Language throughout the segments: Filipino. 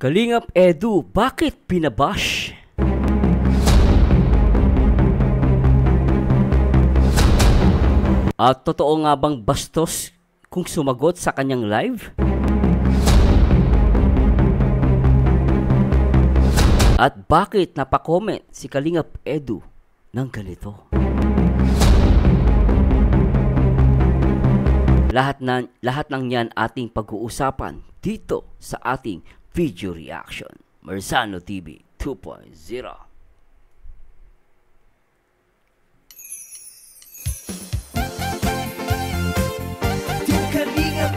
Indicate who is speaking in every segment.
Speaker 1: Kalingap Edu, bakit pinabash? At totoo nga bang bastos kung sumagot sa kanyang live? At bakit napakomment si Kalingap Edu ng ganito? Lahat ng yan ating pag-uusapan dito sa ating video reaction. Merzano TV 2.0.
Speaker 2: Kalingap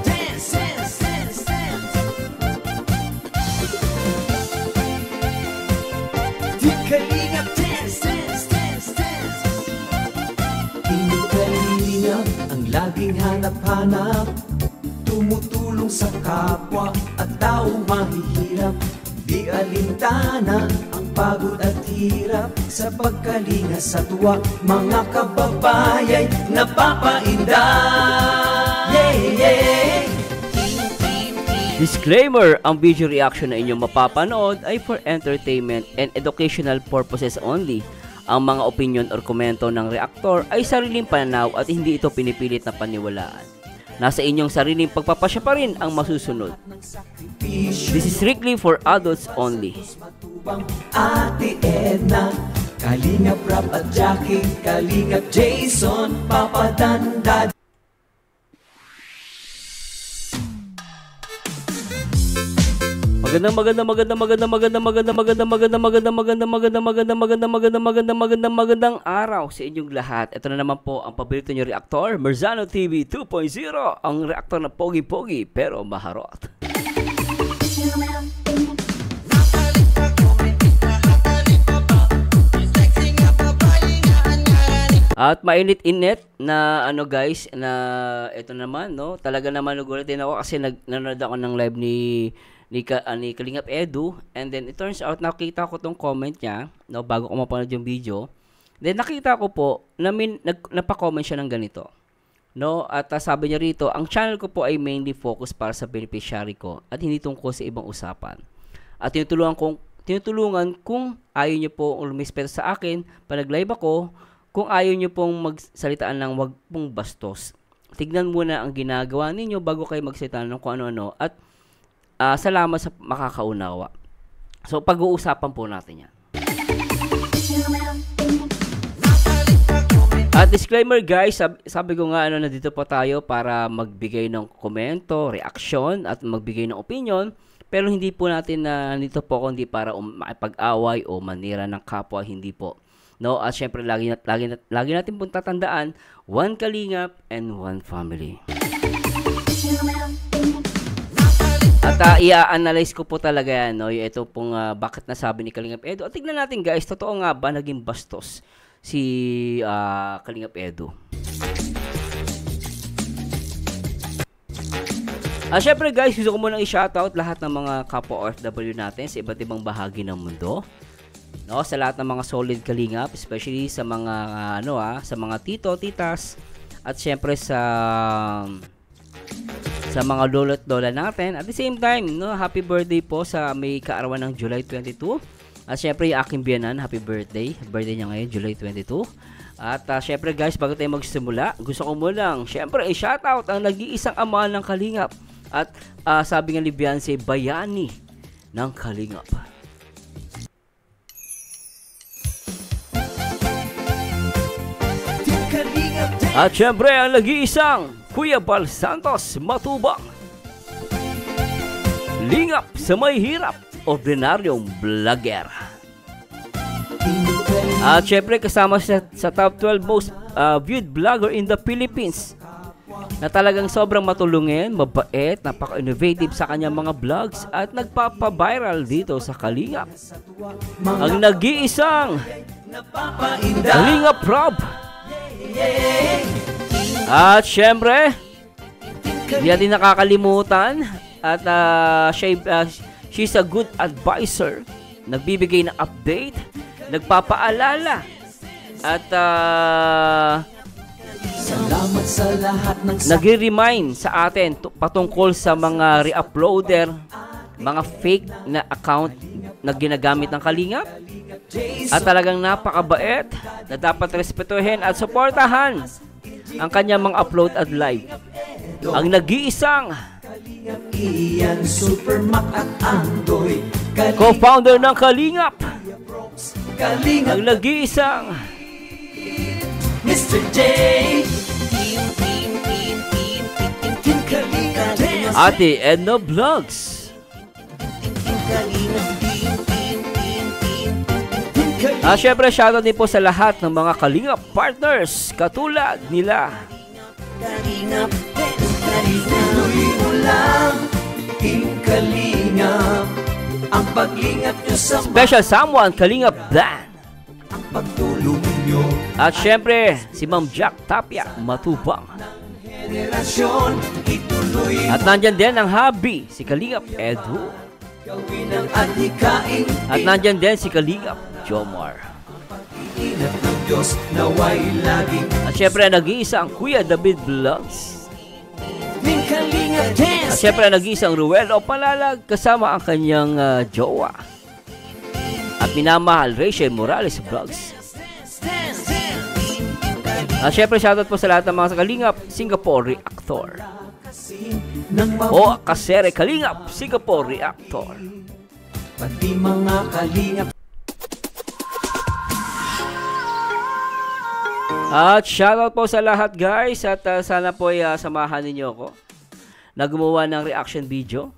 Speaker 2: dance, dance, dance, dance. Hindi kalingap ang laging hanap-hanap, tumutulong sa kapwa at taong mahihirap. Di alintana ang pagod at hirap, sa pagkalinga sa tuwa mga kababayay napapainda. Yeah, yeah.
Speaker 1: Disclaimer, ang video reaction na inyong mapapanood ay for entertainment and educational purposes only. Ang mga opinion or komento ng reactor ay sariling pananaw at hindi ito pinipilit na paniwalaan. Nasa inyong sariling pagpapasya pa rin ang masusunod. This is strictly for adults only.
Speaker 2: Ate Edna, Kalingap Rap at Jackie, Kalingap Jason, Papa Dandad.
Speaker 1: Magandang araw sa inyong lahat. Ito na naman po ang paborito nyo reactor, Merzano TV 2.0, ang reactor na pogi-pogi pero maharot. At mainit-init na guys, na ito naman talaga naman nagulat din ako kasi nanonood ako ng live ni Kalingap Edu, and then it turns out nakita ko tong comment niya bago ko mapanood yung video. Then nakita ko po na napa-comment siya ng ganito. At sabi niya rito, ang channel ko po ay mainly focus para sa beneficiary ko at hindi tungkol sa ibang usapan. At tinutulungan kung ayaw niyo po lumispeto sa akin pag nag-live ako. Kung ayaw nyo pong magsalitaan ng wag pong bastos, tignan muna ang ginagawa ninyo bago kayo magsalita ng kung ano-ano, at salamat sa makakaunawa. So, pag-uusapan po natin yan. At disclaimer guys, sabi ko nga nandito po tayo para magbigay ng komento, reaction, at magbigay ng opinion, pero hindi po natin nandito po kundi para makipag-away o manira ng kapwa, hindi po. At syempre lagi natin pong tatandaan, one Kalingap and one family. At i-analyze ko po talaga yan, ito pong bakit nasabi ni Kalingap Edu. At tignan natin guys, totoo nga ba naging bastos si Kalingap Edu? Syempre guys, gusto ko munang i-shoutout lahat ng mga kapwa OFW natin sa iba't ibang bahagi ng mundo. Sa lahat ng mga solid Kalingap, especially sa mga sa mga tito, titas, at syempre sa mga lolo't lola natin. At the same time, happy birthday po sa may kaarawan ng July 22. At syempre yung aking biyanan, happy birthday. Birthday niya ngayon, July 22. At syempre guys, bago tayo magsimula, gusto ko mulang syempre i-shoutout ang nag-iisang ama ng Kalingap. At sabi nga ni Beyonce, bayani ng Kalingap. At syempre ang nag-iisang Kuya Bal Santos Matubang, lingap sa may hirap, ordinaryong vlogger. At syempre kasama siya sa top 12 most viewed vlogger in the Philippines, na talagang sobrang matulungin, mabait, napaka-innovative sa kanyang mga vlogs at nagpapa-viral dito sa Kalingap. Ang nag-iisang Kalingap Rob. At syempre, hindi natin nakakalimutan at she's a good advisor, nagbibigay ng update, nagpapaalala, at salamat sa lahat ng nagre-remind sa atin patungkol sa mga re-uploader mga fake na account na ginagamit ng Kalingap. At talagang napakabait na dapat respetuhin at suportahan ang kanyang mga upload at live. Ang nag-iisang
Speaker 2: Ian, Supermac at Andoy,
Speaker 1: co-founder ng Kalingap.
Speaker 2: Kalingap,
Speaker 1: Ang nag-iisang
Speaker 2: Mr. J. Team Kalingap,
Speaker 1: Ate Edna Vlogs. Syempre, shoutout din po sa lahat ng mga Kalingap partners katulad nila
Speaker 2: Kalingap, tuloy mo lang, Team Kalingap, ang paglingap nyo sa
Speaker 1: Special Someone Kalingap Bland.
Speaker 2: ang pagtulong nyo,
Speaker 1: At syempre, si Ma'am Jack Tapia Matubang.
Speaker 2: henerasyon, ituloy
Speaker 1: At nandyan din ang hubby, si Kalingap Edu.
Speaker 2: gawin ang adhikain,
Speaker 1: At nandyan din si Kalingap Jomar.
Speaker 2: inat ng Diyos, naway laging
Speaker 1: At syempre, nag-iisa ang Kuya David Vlogs.
Speaker 2: Team Kalingap
Speaker 1: At
Speaker 2: Dance,
Speaker 1: syempre, nag-iisa ang Ruelo Palalag kasama ang kanyang jowa. At minamahal, Rachel Morales Vlogs. At syempre, shoutout po sa lahat ng mga sa Kalingap Singapore Reactor.
Speaker 2: ng
Speaker 1: O Kasere Kalingap Singapore Reactor.
Speaker 2: pati mga kalingap,
Speaker 1: At shoutout po sa lahat guys. At sana po ay samahan ninyo ako na gumawa ng reaction video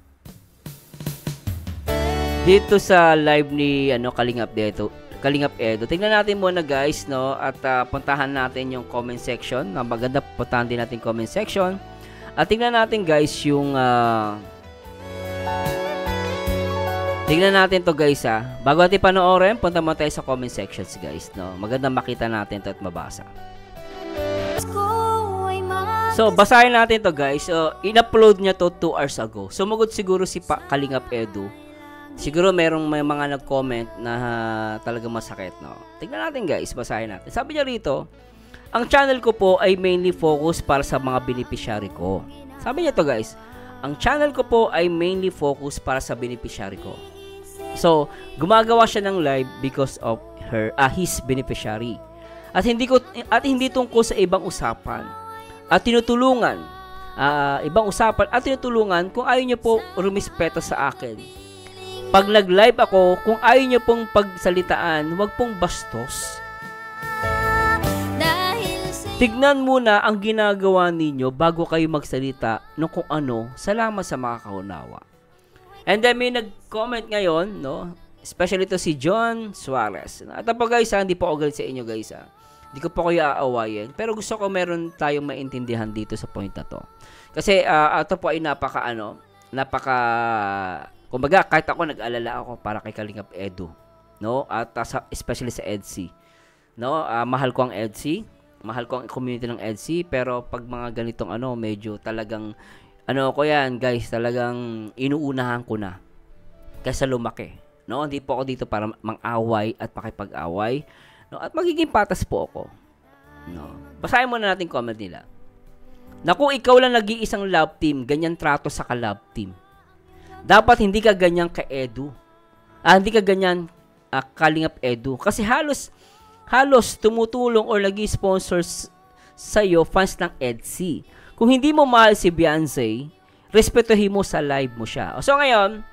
Speaker 1: dito sa live ni Kalingap dito. Kalingap Edo. Tingnan natin muna guys, no, at puntahan natin yung comment section. Maganda, puntahan din natin comment section. At tingnan natin guys yung tingnan natin to guys bago natin panoorin, punta mo tayo sa comment sections guys, no. Maganda makita natin to at mabasa. So basahin natin to guys. So in-upload niya to 2 hours ago. Sumugod siguro si Kalingap Edu. Siguro may mga nag-comment na talaga masakit, no. Tingnan natin guys, basahin natin. Sabi niya rito, ang channel ko po ay mainly focus para sa mga beneficiary ko. Sabi niya to guys, ang channel ko po ay mainly focus para sa beneficiary ko. So, gumagawa siya ng live because of his beneficiary. At hindi tungkol sa ibang usapan. At tinutulungan kung ayaw niyo po rumispeto sa akin. Pag nag-live ako, kung ayaw niyo pong pagsalitaan, huwag pong bastos. Tignan muna ang ginagawa ninyo bago kayo magsalita ng kung ano. Salamat sa mga kaunawa. And then may nag-comment ngayon, no? Especially to si John Suarez. At po guys, hindi po ako galit sa inyo guys. Hindi ko po kayo aawayin. Pero gusto ko meron tayong maintindihan dito sa point na to. Kasi ito po ay kumbaga kahit ako nag-alala ako para kay Kalingap Edu, no? At especially sa EDC. No? Mahal ko ang EDC. Mahal ko ang community ng EDC, pero pag mga ganitong medyo talagang ko yan guys, talagang inuunahan ko na kaysa lumaki, no? Hindi po ako dito para mang-away at makipag-away, no? At magiging patas po ako, no? Basahin muna natin comment nila. Naku, ikaw lang nag-iisang love team, ganyan trato sa ka-love team. Dapat hindi ka ganyan ka-Edu. Hindi ka ganyan Kalingap Edu, kasi halos tumutulong or nag-sponsor sa'yo fans ng EDC. Kung hindi mo mahal si Beyonce, respetuhin mo sa live mo siya. So ngayon,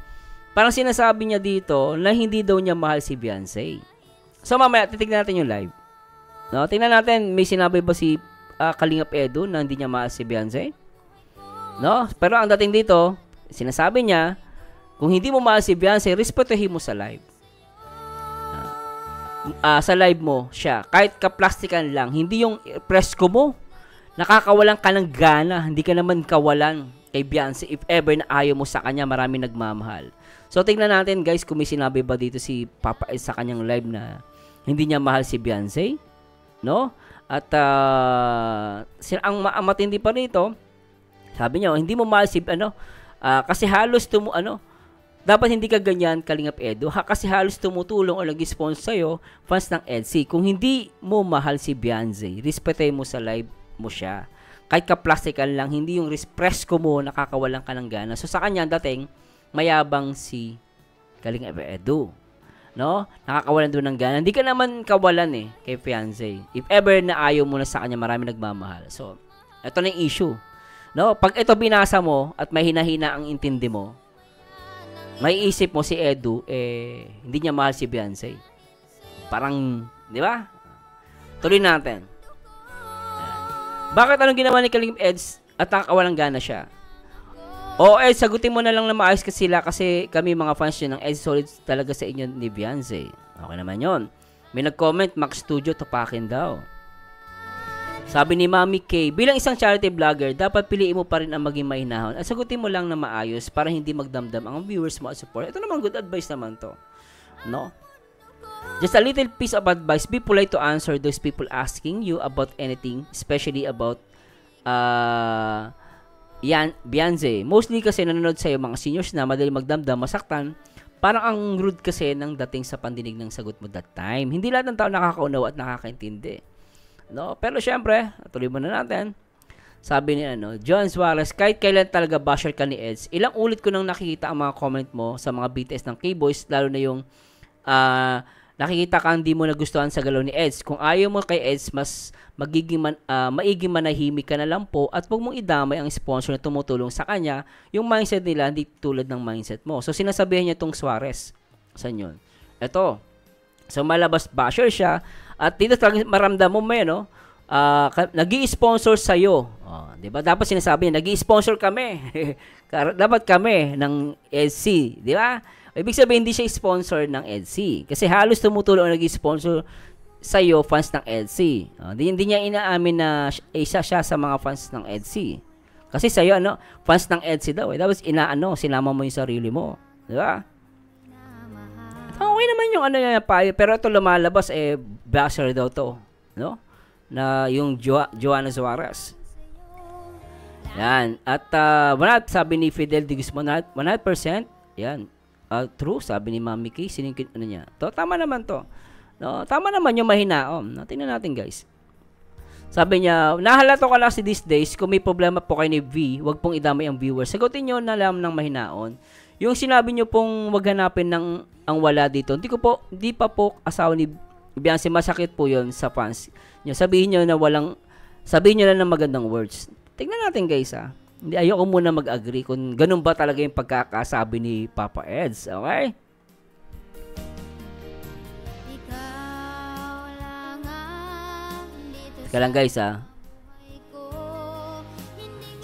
Speaker 1: parang sinasabi niya dito na hindi daw niya mahal si Beyonce. So mamaya, titignan natin yung live. No? Tingnan natin, may sinabi ba si Kalingap Edu na hindi niya mahal si Beyonce? No? Pero ang dating dito, sinasabi niya, kung hindi mo mahal si Beyonce, respetuhin mo sa live. Sa live mo siya, kahit kaplastikan lang, hindi yung presko mo, nakakawalan ka ng gana, hindi ka naman kawalan kay Beyonce if ever na ayaw mo sa kanya, marami nagmamahal. So tingnan natin guys kung may sinabi ba dito si Papa S sa kanyang live na hindi niya mahal si Beyonce, no? At ang matindi pa rito, sabi niya, hindi mo mahal si kasi halos dapat hindi ka ganyan, Kalingap Edu. Kasi halos tumutulong o nag-sponsor sa'yo, fans ng EDC. Kung hindi mo mahal si Beyonce, respetuhin mo sa live mo siya. Kahit ka-plastical lang, hindi yung presko mo, nakakawalan ka ng gana. So sa kanya, dating, mayabang si Kalingap Edu. No? Nakakawalan doon ng gana. Hindi ka naman kawalan kay fiancé. If ever na ayaw mo na sa kanya, marami nagmamahal. So, ito na yung issue. No? Pag ito binasa mo at may hina-hina ang intindi mo, may isip mo si Edu, hindi niya mahal si fiancé. Parang, di ba? Tuloy natin. Bakit anong ginawa ni Kalingap Eds at nakakawalang gana siya? Ed, sagutin mo na lang na maayos ka sila kasi kami mga fans nyo ng Ed solid talaga sa inyo ni Beyonce. Okay naman yon. May nag-comment, Max Studio, tupakin daw. Sabi ni Mami K, bilang isang charity vlogger, dapat piliin mo pa rin ang maging mahinahon at sagutin mo lang na maayos para hindi magdamdam ang viewers mo at support. Ito naman, good advice naman to. No? Just a little piece of advice, be polite to answer those people asking you about anything, especially about Beyonce. Mostly kasi nanonood sa'yo mga seniors na madali magdamdam, masaktan. Parang ang rude kasi ng dating sa pandinig ng sagot mo that time. Hindi lahat ng tao nakakaunawa at nakakaintindi. No? Pero syempre, tuloy mo na natin. Sabi ni John Suarez, kahit kailan talaga basher ka ni Eds, ilang ulit ko nang nakikita ang mga comment mo sa mga BTS ng K-Boys, lalo na yung nakikita ka hindi mo nagustuhan sa galaw ni Eds. Kung ayaw mo kay Eds, mas maiging manahimik ka na lang po at huwag mong idamay ang sponsor na tumutulong sa kanya. Yung mindset nila hindi tulad ng mindset mo. So sinasabihan niya itong Suarez. Saan yun? Ito. So malabas basher siya at dito talagang maramdam mo nag-i-sponsor sa'yo. Diba? Dapat sinasabi niya, nag-i-sponsor kami. Dapat kami ng EDC. Diba? Ibig sabihin, hindi siya sponsor ng EDC. Kasi halos tumutulong nag-i-sponsor sa'yo, fans ng EDC. Hindi niya inaamin na isa siya sa mga fans ng EDC. Kasi sa'yo, fans ng EDC daw. Tapos, sinama mo yung sarili mo. Diba? At okay naman yung payo. Pero ito lumalabas, basher daw to. No? Na yung Joanna Suarez. Yan. At sabi ni Fidel de Guzman, 100%, yan. True, sabi ni Mami K, siningkit niya. Tama naman to. No, tama naman yung mahinaon. Tingnan natin, guys. Sabi niya, nahalato ka lang these days, kung may problema po kayo ni V, wag pong idamay ang viewers. Sagutin niyo na lang ng mahinaon. Yung sinabi niyo pong wag hanapin ng ang wala dito. Hindi pa po asawa ni Beyonce, masakit po 'yon sa fans. Sabihin niyo lang ng magandang words. Tingnan natin, guys, Hindi, ayoko muna mag-agree kung ganun ba talaga yung pagkakasabi ni Papa Eds. Okay? Teka lang, guys,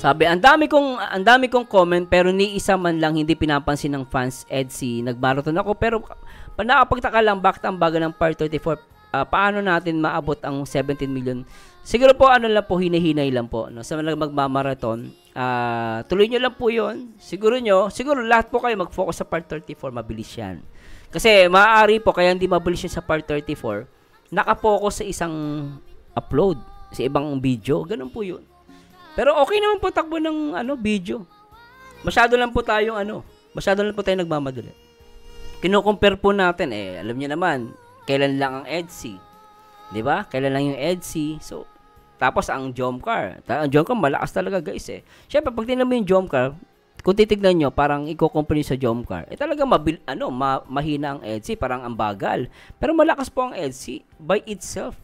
Speaker 1: Sabi, ang dami kong comment pero ni isa man lang hindi pinapansin ng fans EDC. Nagmarathon ako pero nakapagtaka lang bakit ang baga ng Part 34. Paano natin maabot ang 17 million? Siguro po lang po, hinahinay lang po. No? Sa mga magmamarathon, tuloy nyo lang po yun. Siguro lahat po kayo mag-focus sa Part 34, mabilis yan. Kasi maaari po, kaya hindi mabilis yun sa Part 34, nakapokus sa isang upload, sa ibang video, ganun po yun. Pero okay naman po takbo ng video. Masyado lang po tayong nagmamadali. Kino-compare po natin, alam niyo naman, kailan lang ang EDC. 'Di ba? Kailan lang yung EDC. So, tapos ang Jomcar. Ang Jomcar malakas talaga, guys Syempre, pag tingnan mo yung Jomcar, kung titignan nyo, parang i-compare sa Jomcar. Talaga mahina ang EDC, parang ang bagal. Pero malakas po ang EDC by itself.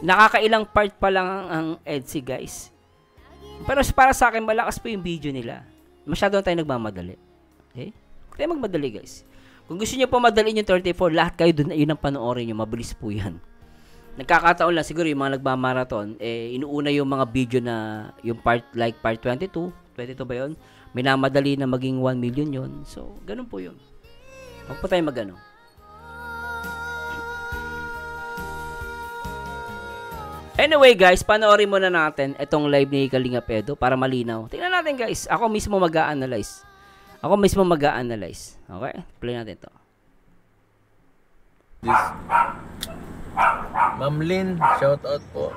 Speaker 1: Nakakailang part pa lang ang EDC, guys. Pero para sa akin, malakas po yung video nila. Masyado na tayo nagmamadali. Okay? Huwag tayo magmadali, guys. Kung gusto nyo po madaliin yung 34, lahat kayo doon, yun ang panoorin nyo. Mabilis po yan. Nagkakataon lang siguro yung mga nagmamarathon, inuuna yung mga video na yung part 22 ba yun? Minamadali na maging 1 million yun. So, ganun po yun. Huwag po tayo magano. Anyway, guys, panoorin muna natin itong live ni Kalingap Edu para malinaw. Tingnan natin, guys. Ako mismo mag-a-analyze. Okay? Play natin to.
Speaker 3: Ma'am Lynn, shout out po.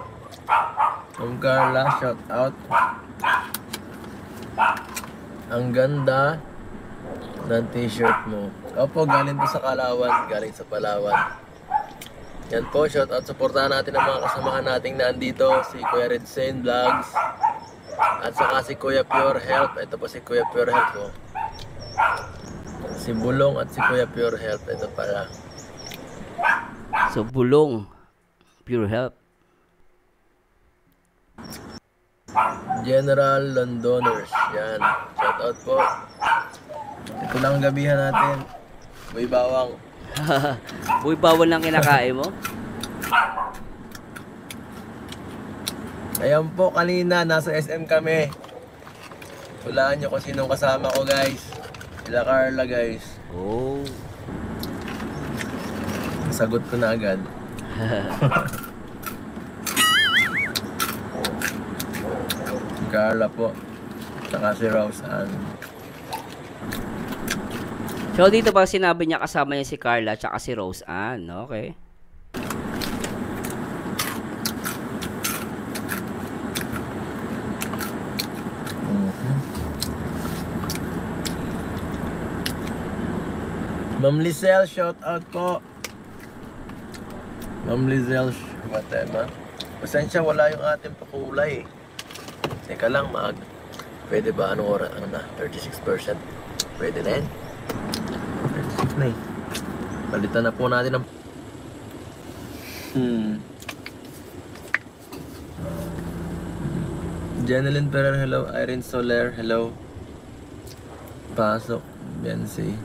Speaker 3: Ma'am Carla, shout out. Ang ganda ng t-shirt mo. Opo, galing po sa Kalawan, galing sa Palawan. Yan po, shout out. Supportahan natin ang mga kasamahan nating nandito. Si Kuya Red Sane Vlogs. At saka si Kuya Pure Health. Ito po si Kuya Pure Health po. Si Bulong at si Kuya Pure Health. Ito pala.
Speaker 1: So, Bulong, Pure Health.
Speaker 3: General Londoners. Yan. Shout out po. Ito lang ang gabihan natin. Boy Bawang.
Speaker 1: Uy, bawal lang kinakain mo?
Speaker 3: Ayan po, kanina nasa SM kami. Hulaan nyo kung sinong kasama ko, guys. Sila Carla, guys.
Speaker 1: Oh.
Speaker 3: Sagot ko na agad. Carla po. Saka si Rose Ann.
Speaker 1: So, dito pa sinabi niya kasama niya si Carla at si Rose Ann. Okay.
Speaker 3: Ma'am Lizelle, shout out po. Ma'am Lizelle, matema. Pasensya, wala yung ating pakulay. Teka lang, pwede ba? Anong oras? Ano na? 36%? Pwede na yan? 36 na eh. Palitan na po natin ang... Jeneline Ferrer, hello. Irene Soler, hello. Pasok, Bensi.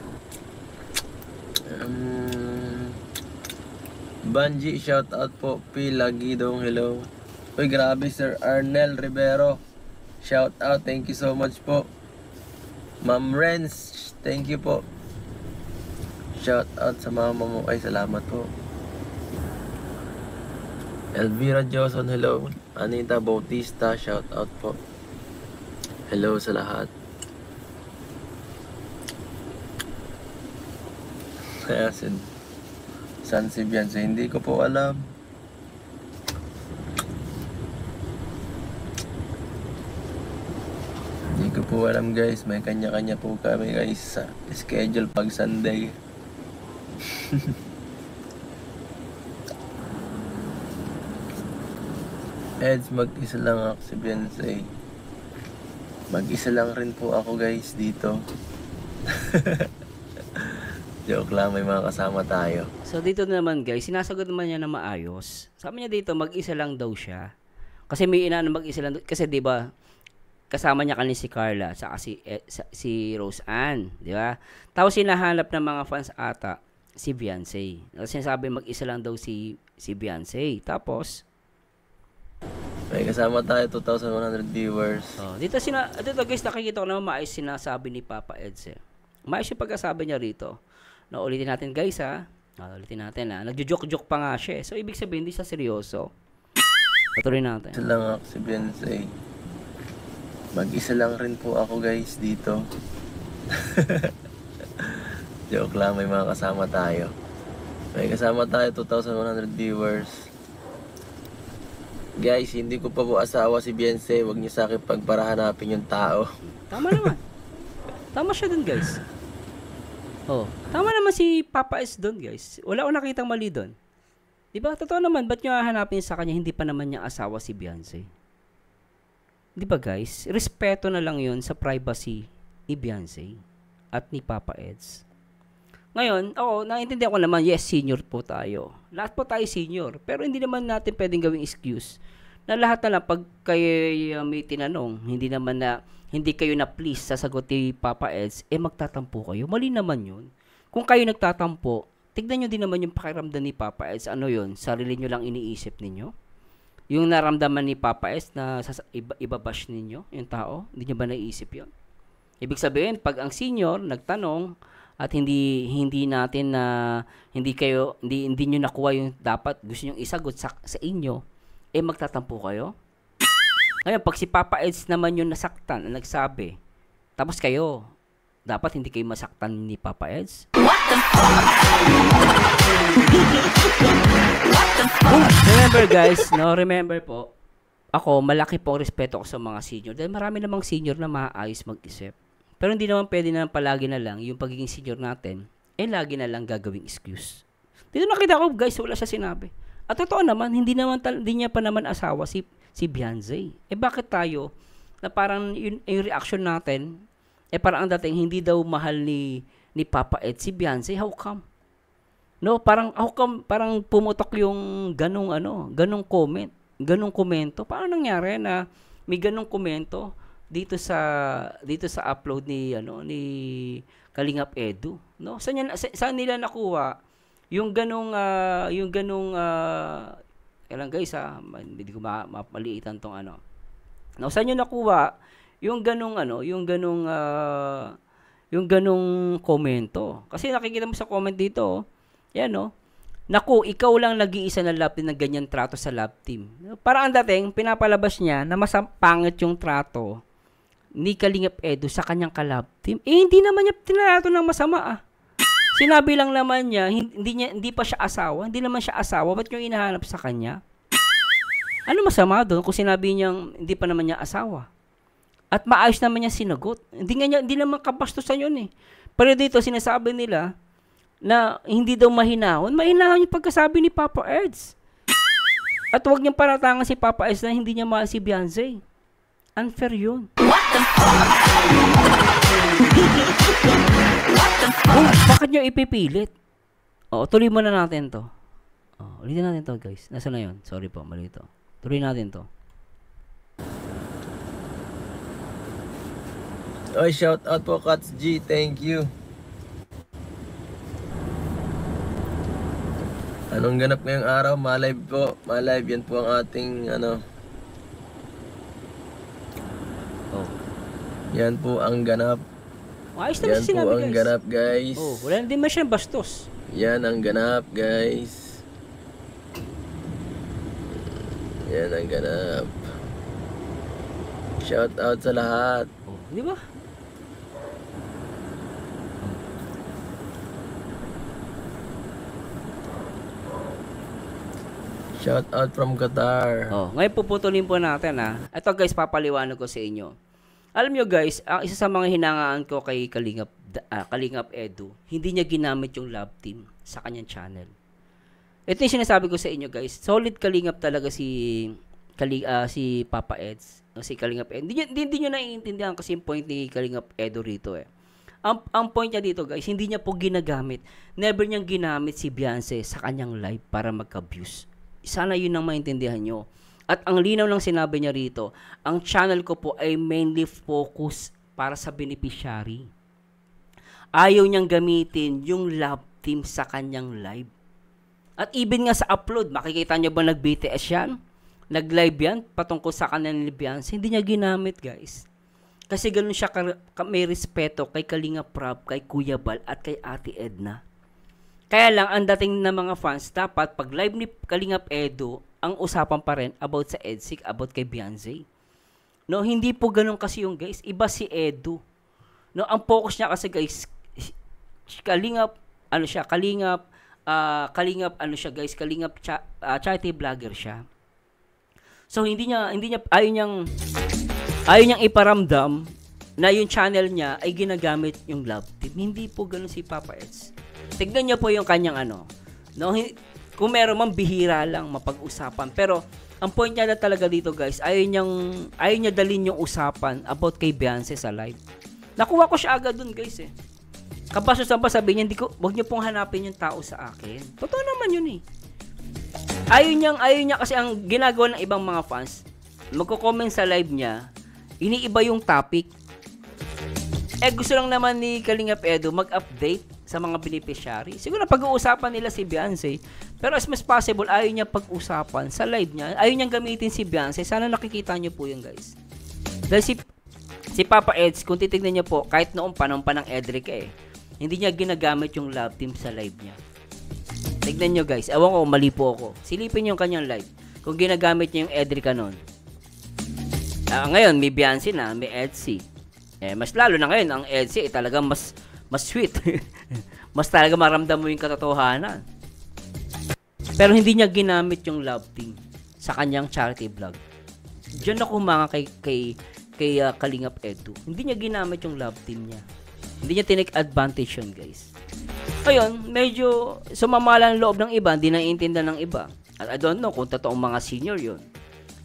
Speaker 3: Banji, shout out po. P. Lagidong, hello. Uy, grabe, Sir Arnel Rivero. Shout out, thank you so much po. Ma'am Renz, thank you po. Shout out sa mama mo. Ay, salamat po. Elvira Johnson, hello. Anita Bautista, shout out po. Hello sa lahat. Asin. San si Beyonce? Hindi ko po alam. Hindi ko po alam, guys. May kanya-kanya po kami, guys, sa schedule pag Sunday. Eds, mag-isa lang ako si Beyonce. Mag-isa lang rin po ako, guys, dito. Joke lang, may mga kasama tayo.
Speaker 1: So, dito naman guys, sinasagot naman niya na maayos. Sabi niya dito, mag-isa lang daw siya. Kasi may inaano mag-isa lang. Kasi di ba kasama niya kanina si Carla saka si Rose Ann, di ba? Tapos hinahanap ng mga fans ata si Beyonce. Kasi sinasabi mag-isa lang daw si Beyonce. Tapos
Speaker 3: may kasama tayo, 2,100 viewers.
Speaker 1: Dito guys, nakikita ko naman maayos sinasabi ni Papa Eds. Maayos yung pagkasabi niya rito. No, ulitin natin guys ha. Ulitin natin ha. Nagjo-joke-joke pa nga siya. So, ibig sabihin, hindi siya seryoso. Patuloy natin.
Speaker 3: Isa lang ako si Beyonce. Mag-isa lang rin po ako, guys, dito. Joke lang, may mga kasama tayo. May kasama tayo, 2,100 viewers. Guys, hindi ko pa po asawa si Beyonce. Huwag niyo sa akin pagparahanapin yung tao.
Speaker 1: Tama naman. Tama siya dun, guys. Tama naman si Papa S doon, guys. Wala akong nakitang mali doon. Diba? Totoo naman, ba't nyo hahanapin sa kanya, hindi pa naman niya asawa si Beyonce? Diba, guys? Respeto na lang yun sa privacy ni Beyonce at ni Papa Eds. Ngayon, naiintindihan ko naman, yes, senior po tayo. Lahat po tayo senior. Pero hindi naman natin pwedeng gawing excuse na lahat na lang, pag kayo may tinanong, hindi kayo na please sa sagot ni Papa Eds, magtatampo kayo. Mali naman yun. Kung kayo nagtatampo, tignan nyo din naman yung pakiramdam ni Papa Eds. Ano yun? Sarili nyo lang iniisip ninyo? Yung naramdaman ni Papa Eds na ibabash ninyo, yung tao, hindi nyo ba naiisip yun? Ibig sabihin, pag ang senior nagtanong at hindi natin na hindi nyo nakuha yung dapat gusto nyo isagot sa inyo, magtatampo kayo? Ngayon, pag si Papa Eds naman yung nasaktan, nagsabi, tapos kayo, dapat hindi kayo masaktan ni Papa Eds? Remember guys, remember po, ako, malaki po respeto ko sa mga senior. Dahil marami namang senior na maayos mag-isip. Pero hindi naman pwede na palagi na lang yung pagiging senior natin, lagi na lang gagawing excuse. Dito nakita ko, guys, wala siya sinabi. At totoo naman, hindi niya pa naman asawa si Beyonce. Bakit tayo, na parang yung reaction natin, parang ang dating hindi daw mahal ni Papa Ed si Beyonce. How come? No, parang how come parang pumutok yung ganung comment, ganung komento. Paano nangyari na may ganung komento dito sa upload ni Kalingap Edu, no? Saan nila nakuha yung ganung kailan guys hindi ko mapaliitan tong No, saan niyo nakuha yung ganung komento? Kasi nakikita mo sa comment dito, yan no. Naku, ikaw lang nag-iisa na love team ng ganyan trato sa love team. Parang ang dating pinapalabas niya na pangit yung trato ni Kalingap Edu sa kanyang ka-love team. Hindi naman niya tinrato ng masama Sinabi lang naman niya, hindi pa siya asawa. Hindi naman siya asawa. Ba't yung inahanap sa kanya? Ano masama doon kung sinabi niyang hindi pa naman niya asawa? At maayos naman niya sinagot. Hindi naman kabastusan yun Pero dito, sinasabi nila na hindi daw mahinahon. Mahinahon yung pagkasabi ni Papa Eds. At huwag niyang paratangan si Papa Eds na hindi niya mahal si Beyonce. Unfair yun. Bakit nyo ipipilit? Tuloy muna natin to. Ulitin natin to guys. Nasaan na yun? Sorry po, mali to. Tuloy natin to.
Speaker 3: Oy, shout out po Kats G. Thank you. Anong ganap ngayong araw? Malive po. Malive. Yan po ang ating Yan po ang ganap.
Speaker 1: Ayos naman
Speaker 3: Yan
Speaker 1: siya
Speaker 3: po
Speaker 1: sinabi
Speaker 3: ang
Speaker 1: guys.
Speaker 3: ganap guys.
Speaker 1: Wala din man siya bastos.
Speaker 3: Yan ang ganap guys. Yan ang ganap. Shout out sa lahat.
Speaker 1: Di ba?
Speaker 3: Shout out from Qatar.
Speaker 1: Ngayon puputulin po natin Ito guys, papaliwanag ko sa inyo. Alam nyo guys, ang isa sa mga hinangaan ko kay Kalingap Edu, hindi niya ginamit yung love team sa kanyang channel. Ito yung sinasabi ko sa inyo guys, solid Kalingap talaga si Papa Eds, si Kalingap Edu. Hindi nyo naiintindihan kasi yung point ni Kalingap Edu rito Ang point niya dito guys, hindi niya po ginagamit, never niyang ginamit si Beyonce sa kanyang live para magka-views. Sana yun ang maintindihan nyo. At ang linaw lang sinabi niya rito, ang channel ko po ay mainly focus para sa beneficiary. Ayaw niyang gamitin yung love team sa kanyang live. At even nga sa upload, makikita niyo ba nag-BTS yan? Nag-live yan patungkol sa kanyang Beyonce. Hindi niya ginamit guys. Kasi ganun siya may respeto kay Kalinga Prab, kay Kuya Bal at kay Ate Edna. Kaya lang, ang dating na mga fans, dapat pag live ni Kalingap Edu, ang usapan pa rin about sa Edsik, about kay Beyonce. No, hindi po ganun kasi yung guys. Iba si Edu. No, ang focus niya kasi guys, Kalingap charity vlogger siya. So hindi niya ayaw niyang iparamdam na yung channel niya ay ginagamit yung love team. Hindi po ganun si Papa Eds. Tignan niyo po yung kanyang no, kung meron man bihira lang mapag-usapan. Pero ang point niya na talaga dito guys, ayaw niya dalhin yung usapan about kay Beyonce sa live. Nakuha ko siya agad dun guys Kabastusan pa sabihin niya, wag niyo pong hanapin yung tao sa akin. Totoo naman yun Ayaw niya kasi ang ginagawa ng ibang mga fans, magko-comment sa live niya, iniiba yung topic. Gusto lang naman ni Kalingap Edu mag-update sa mga beneficiary. Siguro pag-uusapan nila si Beyonce, pero as much possible, ayaw niya pag-usapan sa live niya. Ayaw niyang gamitin si Beyonce. Sana nakikita niyo po yun guys. Dahil si Papa Eds, kung titignan niyo po, kahit noong panahon pa ng Edric hindi niya ginagamit yung love team sa live niya. Tignan niyo guys, ewan ko, mali po ako. Silipin niyo yung kanyang live. Kung ginagamit niya yung Edric noon. Ngayon, may Beyonce na, may Edsy. Mas lalo na ngayon, ang Edsy talagang mas sweet. Mas talaga maramdam mo yung katotohanan. Pero hindi niya ginamit yung love team sa kanyang charity vlog. Diyan ako mga kay Kalingap Edu. Hindi niya ginamit yung love team niya. Hindi niya tinake advantage yun, guys. Ayun, medyo sumamala ang loob ng iba, hindi naiintindihan ng iba. At I don't know kung totoong mga senior yun.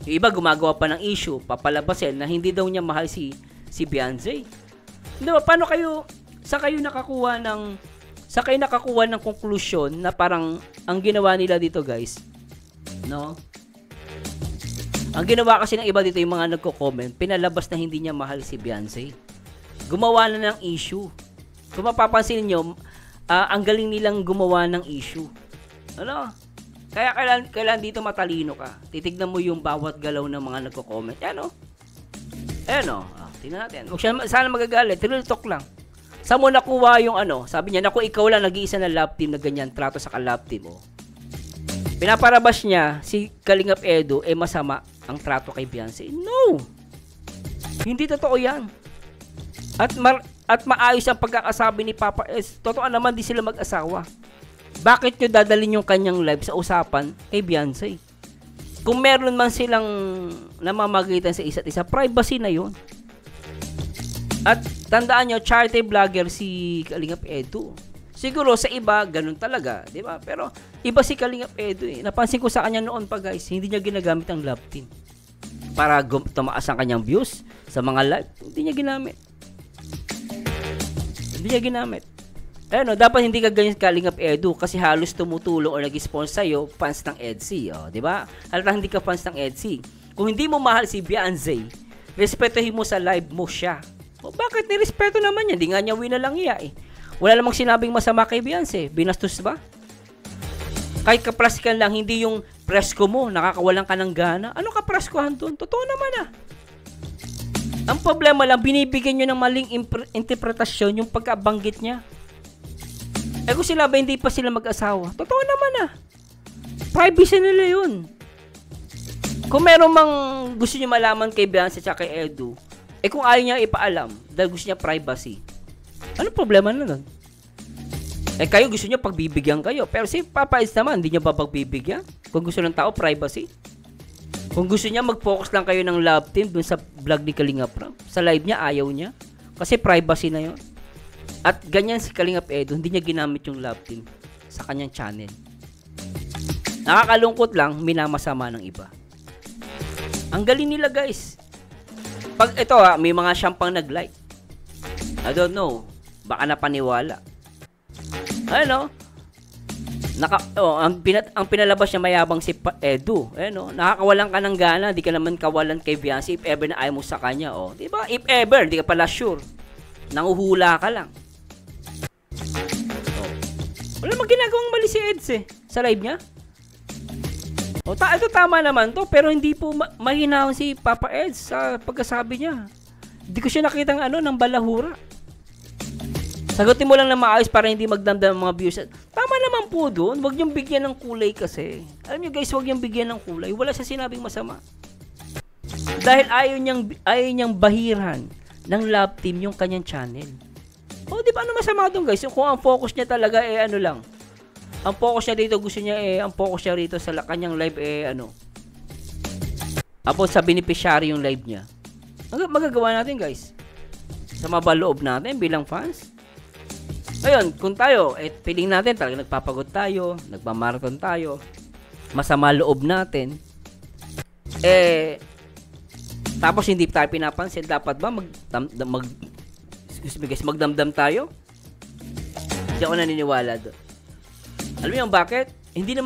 Speaker 1: Yung iba gumagawa pa ng issue, papalabasin na hindi daw niya mahal si Beyonce. Di ba, paano kayo, sa kayo nakakuha ng conclusion na parang ang ginawa nila dito, guys, no? Ang ginawa kasi ng iba dito, yung mga nagko-comment, pinalabas na hindi niya mahal si Beyonce. Gumawa na ng issue. Kung mapapansin niyo, ang galing nilang gumawa ng issue. Ano? Kaya kailan dito matalino ka. Titignan mo yung bawat galaw ng mga nagko-comment. Ano? Ayan o. Tingnan natin. Huwag siya sana magagalit. Real talk lang. Saan mo nakuha yung ano? Sabi niya, naku, ikaw lang nag-iisa na love team na ganyan. Trato sa ka-love team mo. Pinaparabas niya, si Kalingap Edu, masama ang trato kay Beyonce. No! Hindi totoo yan. At maayos ang pagkakasabi ni Papa S. Totoo naman, di sila mag-asawa. Bakit nyo dadalhin yung kanyang live sa usapan kay Beyonce? Kung meron man silang namamagitan sa isa't isa, privacy na yun. At tandaan nyo, charity vlogger si Kalingap Edu. Siguro sa iba, ganun talaga, di ba? Pero iba si Kalingap Edu eh. Napansin ko sa kanya noon pa guys, hindi niya ginagamit ang love team. Para tumaas ang kanyang views sa mga live, hindi niya ginamit. Hindi niya ginamit. Ano, dapat hindi ka ganyan Kalingap Edu kasi halos tumutulong o nag-sponsor sa'yo, fans ng EDSI, di ba? Halatang hindi ka fans ng EDSI. Kung hindi mo mahal si Beyonce, respetuhin mo sa live mo siya. O bakit nirespeto naman niya? Hindi nga niya winalang iya eh. Wala namang sinabing masama kay Beyonce. Binastos ba? Kahit kaplastikan lang, hindi yung presko mo, nakakawalan ka ng gana. Ano ka preskohan doon? Totoo naman ah. Ang problema lang, binibigyan nyo ng maling interpretasyon yung pagkabanggit niya. Kung sila ba hindi pa sila mag-asawa? Totoo naman ah. Privacy nila yun. Kung meron mang gusto nyo malaman kay Beyonce at kay Edu, kung ayaw niya ipaalam dahil gusto niya privacy, ano problema na nun? Kayo gusto niyo pagbibigyan kayo. Pero si Papa Eds naman, hindi niya ba pagbibigyan? Kung gusto ng tao, privacy. Kung gusto niya, mag-focus lang kayo ng love team dun sa vlog ni Kalingap Rob. Sa live niya, ayaw niya. Kasi privacy na yun. At ganyan si Kalingap Edu, hindi niya ginamit yung love team sa kanyang channel. Nakakalungkot lang, minamasama ng iba. Ang galing nila guys. Pag ito may mga syampang nag-like. I don't know. Baka napaniwala. Ano? Ang pinalabas niya mayabang si Edu. Ano? Nakakawalan ka ng gana. Di ka naman kawalan kay Beyonce if ever na ayaw mo sa kanya. Oh. Diba? If ever, di ka pala sure. Nanguhula ka lang. Oh. Wala namang ginagawang mali si Eds eh. Sa live niya. Ito tama naman to. Pero hindi po mahinahon si Papa Eds sa pagkasabi niya. Hindi ko siya nakitang ng balahura. Sagutin mo lang na maayos para hindi magdamdam ang mga views. Tama naman po doon. Huwag niyong bigyan ng kulay kasi. Alam niyo guys, huwag niyong bigyan ng kulay. Wala siya sinabing masama. Dahil ayaw niyang bahiran ng love team yung kanyang channel. Di ba ano masama doon guys? Kung ang focus niya talaga lang. Ang focus niya dito, gusto niya ang focus niya rito sa kanyang live about sa beneficiary yung live niya. Magagawa natin guys. Sa mabaloob natin bilang fans. Ngayon, kung tayo, feeling natin talaga nagpapagod tayo, nagmamarathon tayo, masama loob natin, tapos hindi tayo pinapansin, dapat ba magdamdam tayo? Hindi ako naniniwala doon. Alam mo yung bakit? Hindi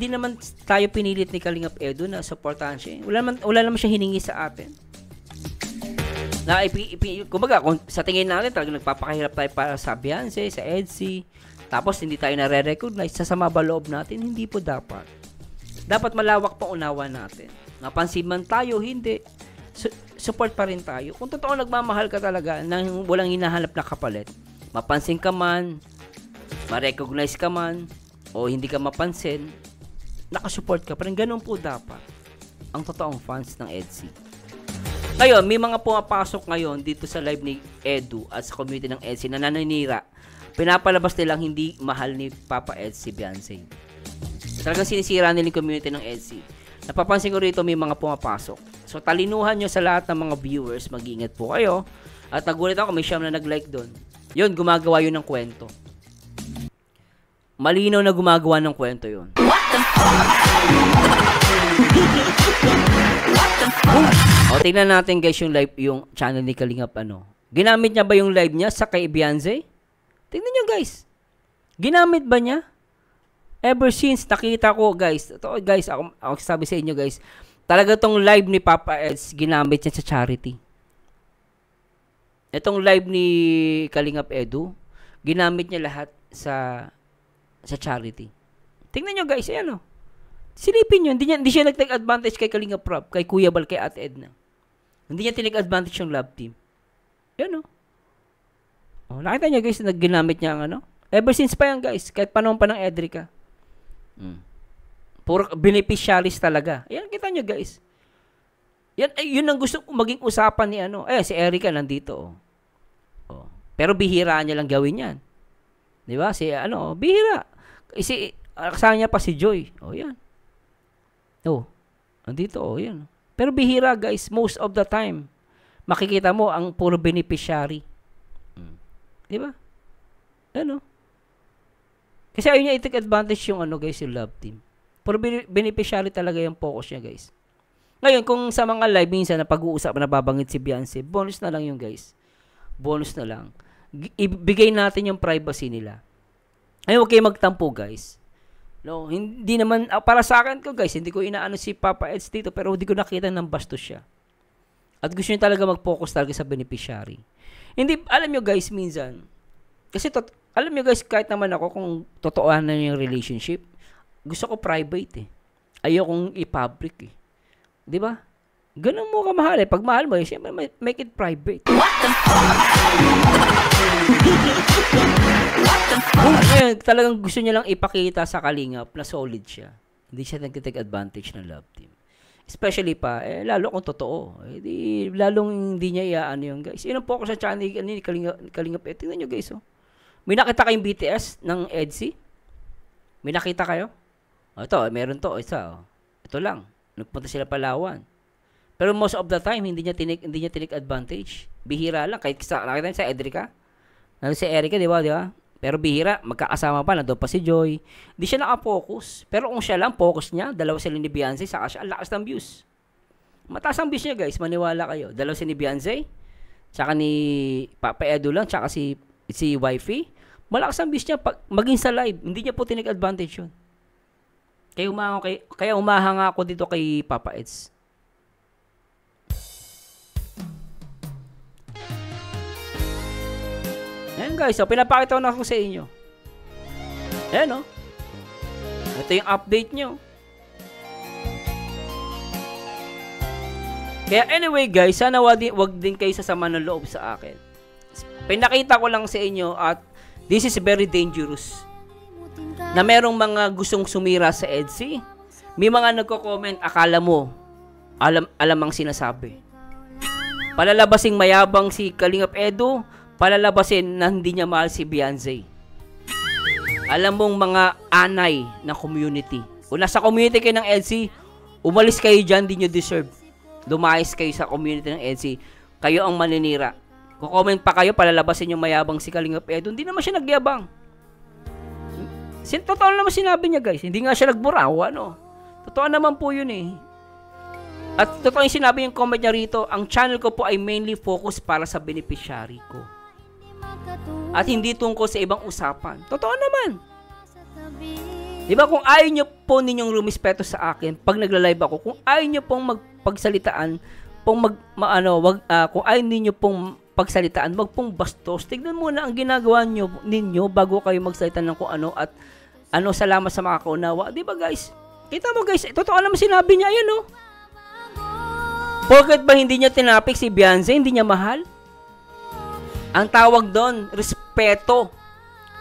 Speaker 1: naman tayo pinilit ni Kalingap Edu na supportahan siya. Wala naman siya hiningi sa atin. Kumbaga, kung sa tingin natin talaga nagpapakahirap tayo para sa Beyonce, sa EDSI, tapos hindi tayo nare-recognize, sasama ba loob natin? Hindi po dapat. Dapat malawak pa unawa natin. Napansin man tayo, hindi. Support pa rin tayo. Kung totoo nagmamahal ka talaga, nang walang hinahanap na kapalit, mapansin ka man, ma-recognize ka man, o hindi ka mapansin, nakasupport ka pa rin. Ganun po dapat ang totoong fans ng EDSI. Ngayon, may mga pumapasok ngayon dito sa live ni Edu at sa community ng EDSI na naninira. Pinapalabas nilang hindi mahal ni Papa Eds si Beyonce. Talagang sinisira nila yung community ng EDSI. Napapansin ko rito may mga pumapasok. So, talinuhan nyo sa lahat ng mga viewers. Mag-iingat po kayo. At nagulit ako, may siyam na nag-like doon. Yun, gumagawa yun ng kwento. Malinaw na gumagawa ng kwento yun. Tingnan natin guys yung live, yung channel ni Kalingap Ginamit niya ba yung live niya sa kay Beyonce? Tingnan niyo guys. Ginamit ba niya? Ever since nakita ko guys, ako sabi sa inyo guys, talaga tong live ni Papa Eds, ginamit niya sa charity. Itong live ni Kalingap Edu, ginamit niya lahat sa charity. Tingnan niyo guys, ayan o. Silipin niyo, hindi siya nag-take advantage kay Kalingap Rob, kay Kuya Bal, kay Ate Edna. Hindi niya tinake advantage yung love team. Yan o. Nakita niyo guys, ginamit niya ang ano. Ever since pa yan guys, kahit panahon pa ng Edrica. Puro beneficiaries talaga. Ayan, kita niyo guys. Yun ang gusto kong maging usapan ni ano. Si Erica nandito. Pero bihira niya lang gawin yan. Di ba? Bihira. Kasama niya pa si Joy. Yan. Nandito, yan. Pero bihira guys, most of the time, makikita mo ang puro beneficiary. Di ba? Kasi ayaw niya i-take advantage yung guys, yung love team. Puro beneficiary talaga yung focus niya guys. Ngayon, kung sa mga live minsan na pag-uusap na babangit si Beyonce, bonus na lang yung guys. Bonus na lang. Ibigay natin yung privacy nila. Ay, huwag kayo magtampo guys. No, hindi naman, para sa akin ko guys, hindi ko inaano si Papa Eds dito, pero hindi ko nakita ng bastos siya. At gusto niya talaga mag-focus talaga sa beneficiary. Hindi, alam nyo guys, minsan, kasi alam nyo guys, kahit naman ako, kung totoohan na yung relationship, gusto ko private eh. Ayokong i-public eh. Di ba? Ganun mo kamahal eh. Pag mahal mo eh, siyempre make it private. Ngayon, talagang gusto niya lang ipakita sa Kalingap na solid siya. Hindi siya nag-take advantage ng love team. Especially pa, lalo kung totoo. Lalong hindi niya iaano yung guys. Yun ang focus sa channel ni Kalingap. Tingnan nyo guys. May nakita kayong BTS ng EDC? May nakita kayo? Ito, meron to. Ito lang. Nagpunta sila Palawan. Pero most of the time, hindi niya tinake advantage. Bihira lang. Kahit nakita niyo sa Edrica. Nandun si Erica, di ba? Pero bihira, magkakasama pa. Nandun pa si Joy. Hindi siya nakapokus. Pero kung siya lang, focus niya. Dalawa sila ni Beyonce, saka siya. Ang lakas ng views. Mataas ang views niya, guys. Maniwala kayo. Dalawa sila ni Beyonce, saka ni Papa Edu lang, saka si Wifey. Malakas ang views niya. Maging sa live, hindi niya po tinake advantage yun. Kaya umahanga ako dito kay Papa Eds. Ayan guys, pinapakita ko na ako sa inyo. Ayan ito yung update nyo. Kaya anyway guys, sana wag din kayo sasama ng loob sa akin. Pinakita ko lang sa inyo at this is very dangerous. Na merong mga gustong sumira sa EDC. May mga nagko-comment, akala mo alam ang sinasabi. Palalabasing mayabang si Kalingap Edu, palalabasin na hindi niya mahal si Beyonce. Alam mong mga anay ng community. Kung nasa community kayo ng EDC, umalis kayo dyan, di nyo deserve. Lumayas kayo sa community ng EDC. Kayo ang maninira. Kung comment pa kayo, palalabasin yung mayabang si Kalingap Edu, hindi naman siya nagyabang. Totoo naman sinabi niya guys. Hindi nga siya nagburaw, Totoo naman po yun eh. At totoo yung sinabi yung comment niya rito, ang channel ko po ay mainly focus para sa beneficiary ko. At hindi tungkol sa ibang usapan. Totoo naman. Diba kung ayaw nyo po ninyong rumispeto sa akin pag nagla-live ako, kung ayaw nyo pong magpagsalitaan, kung ayaw ninyo pong pagsalitaan, wag pong bastos. Tignan muna ang ginagawa ninyo bago kayo magsalita ng kung ano at salamat sa mga kaunawa. Diba guys? Kita mo guys, totoo naman sinabi niya, ayan Bakit ba hindi niya tinapik si Beyonce? Hindi niya mahal? Ang tawag doon, respeto.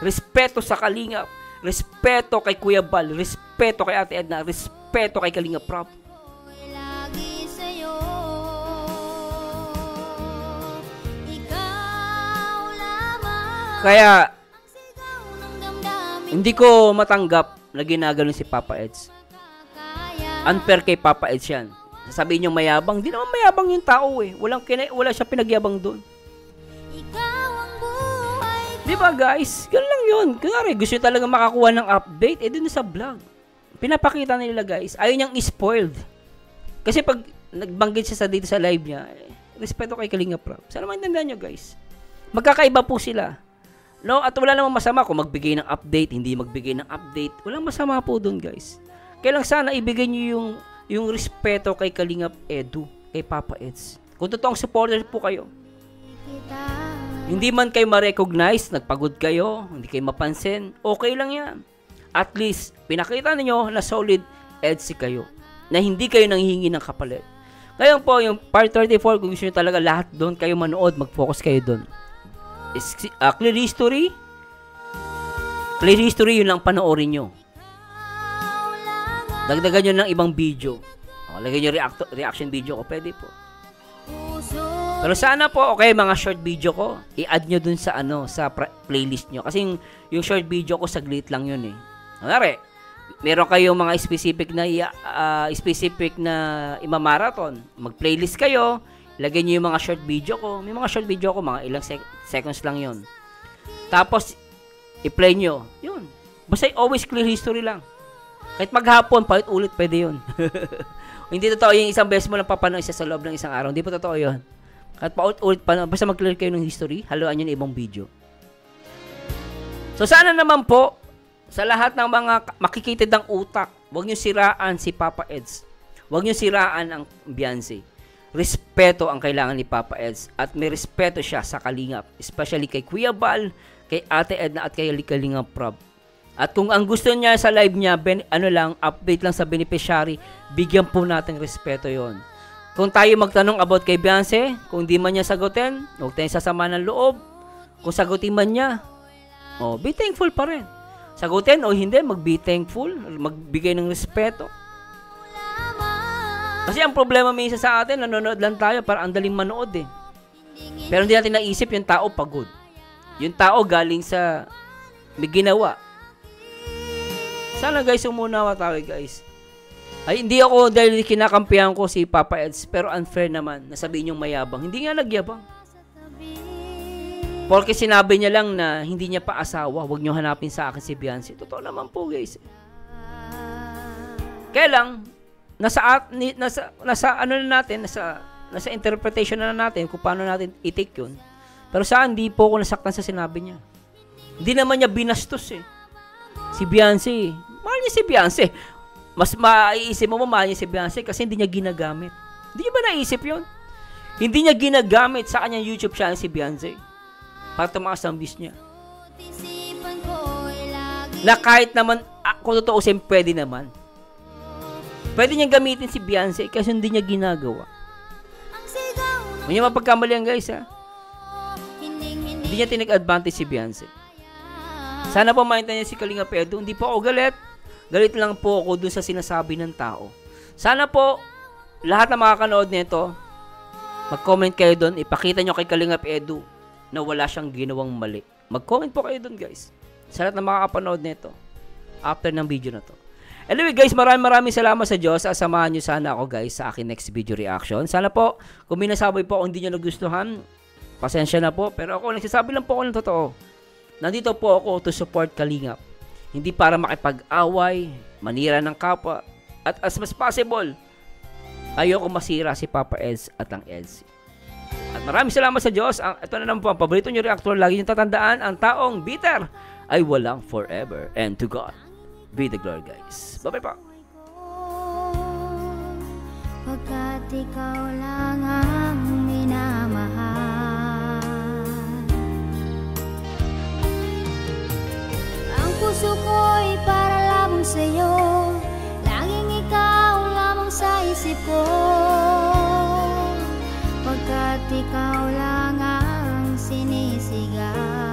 Speaker 1: Respeto sa Kalingap. Respeto kay Kuya Bal. Respeto kay Ate Edna. Respeto kay Kalingap Rob. Kaya, hindi ko matanggap na ginagano si Papa Eds. Unfair kay Papa Eds yan. Sasabihin nyo mayabang. Di naman mayabang yung tao eh. Wala siya pinagyabang doon. Di ba guys? Ganun lang yun. Kunwari, gusto nyo talaga makakuha ng update, dun sa vlog. Pinapakita nila guys. Ayaw niyang spoiled. Kasi pag nagbanggit siya dito sa live niya, respeto kay Kalingap Rab. Sana maintindihan nyo, guys. Magkakaiba po sila. No, at wala namang masama kung magbigay ng update, hindi magbigay ng update. Walang masama po doon, guys. Kaya lang sana ibigay nyo yung respeto kay Kalingap Edu, kay Papa Eds. Kung totoong supporter po kayo. Hindi man kayo ma-recognize, nagpagod kayo, hindi kayo mapansin, okay lang yan. At least, pinakita niyo na solid Edsy kayo. Na hindi kayo nanghihingi ng kapalit. Ngayon po, yung part 34, kung gusto nyo talaga lahat doon kayo manood, mag-focus kayo doon. Clear history, yun lang panoorin nyo. Dagdagan nyo ng ibang video. Lagyan nyo reaction video ko, pwede po. Pero sana po, okay, mga short video ko, i-add nyo dun sa sa playlist nyo. Kasi yung short video ko, saglit lang yun eh. Kunwari, meron kayong mga specific na imamarathon. Mag-playlist kayo, lagyan nyo yung mga short video ko. May mga short video ko, mga ilang seconds lang yun. Tapos, i-play nyo. Yun. Basta always clear history lang. Kahit maghapon, paulit ulit, pwede yun. Hindi totoo yung isang beses mo lang papanood isa sa loob ng isang araw. Hindi po totoo yun. Kahit paulit ulit, basta mag-clear kayo ng history, haluan nyo ng ibang video. So, sana naman po, sa lahat ng mga makikitid ng utak, huwag nyo siraan si Papa Eds. Huwag nyo siraan ang Beyonce. Respeto ang kailangan ni Papa Eds at may respeto siya sa Kalingap, especially kay Kuya Bal, kay Ate Edna at kay Kalingap Rob. At kung ang gusto niya sa live niya, update lang sa beneficiary, bigyan po natin respeto yon. Kung tayo magtanong about kay Beyonce, kung di man niya sagutin, huwag tayong sasama ng loob. Kung sagutin man niya, be thankful pa rin. Sagutin o hindi, mag-be thankful, magbigay ng respeto. Kasi ang problema minsan sa atin, nanonood lang tayo para ang daling manood eh. Pero hindi natin naisip yung tao pagod. Yung tao galing sa may ginawa. Sana guys, umunawa tayo guys. Ay, hindi ako dahil kinakampihan ko si Papa Eds, pero unfair naman, nasabihin yung mayabang. Hindi nga nagyabang. Porque sinabi niya lang na hindi niya pa asawa, huwag niyo hanapin sa akin si Beyonce. Totoo naman po guys. Kaya lang, nasa interpretation na natin kung paano natin i-take yun. Pero saan hindi po ako nasaktan sa sinabi niya. Hindi naman niya binastos eh. Si Beyonce, mahal niya si Beyonce. Mas maiisip mo mahal niya si Beyonce kasi hindi niya ginagamit. Hindi niya ba naisip yun? Hindi niya ginagamit sa kanyang YouTube channel si Beyonce para tumaas ang views niya. Na kahit naman, kung totoo pwede naman. Pwede niyang gamitin si Beyonce kasi hindi niya ginagawa. Huwag niya mapagkamalian guys ha. Hindi niya tinag-advantage si Beyonce. Sana po maintindihan si Kalingap Edu. Hindi po ako galit. Galit lang po ako dun sa sinasabi ng tao. Sana po, lahat na makakanood nito, mag-comment kayo dun. Ipakita nyo kay Kalingap Edu na wala siyang ginawang mali. Mag-comment po kayo dun guys. Sa lahat na makakapanood nito. After ng video na to. Anyway guys, maraming salamat sa Diyos. Samahan nyo sana ako guys sa akin next video reaction. Sana po, kung minasabi po kung hindi nyo nagustuhan, pasensya na po. Pero ako, nagsasabi lang po ako ng totoo. Nandito po ako to support Kalingap. Hindi para makipag-away, manira ng kapwa. At as much possible, ayoko masira si Papa Eds at ang Edsy. At maraming salamat sa Diyos. Ito na naman po ang paborito nyo reactor. Lagi nyo tatandaan, ang taong bitter ay walang forever. And to God be the glory guys. Bye-bye po.
Speaker 4: Pagkat ikaw lang ang minamahal, ang puso ko'y para lamang sa'yo, laging ikaw lamang sa isip ko. Pagkat ikaw lang ang sinisigaw.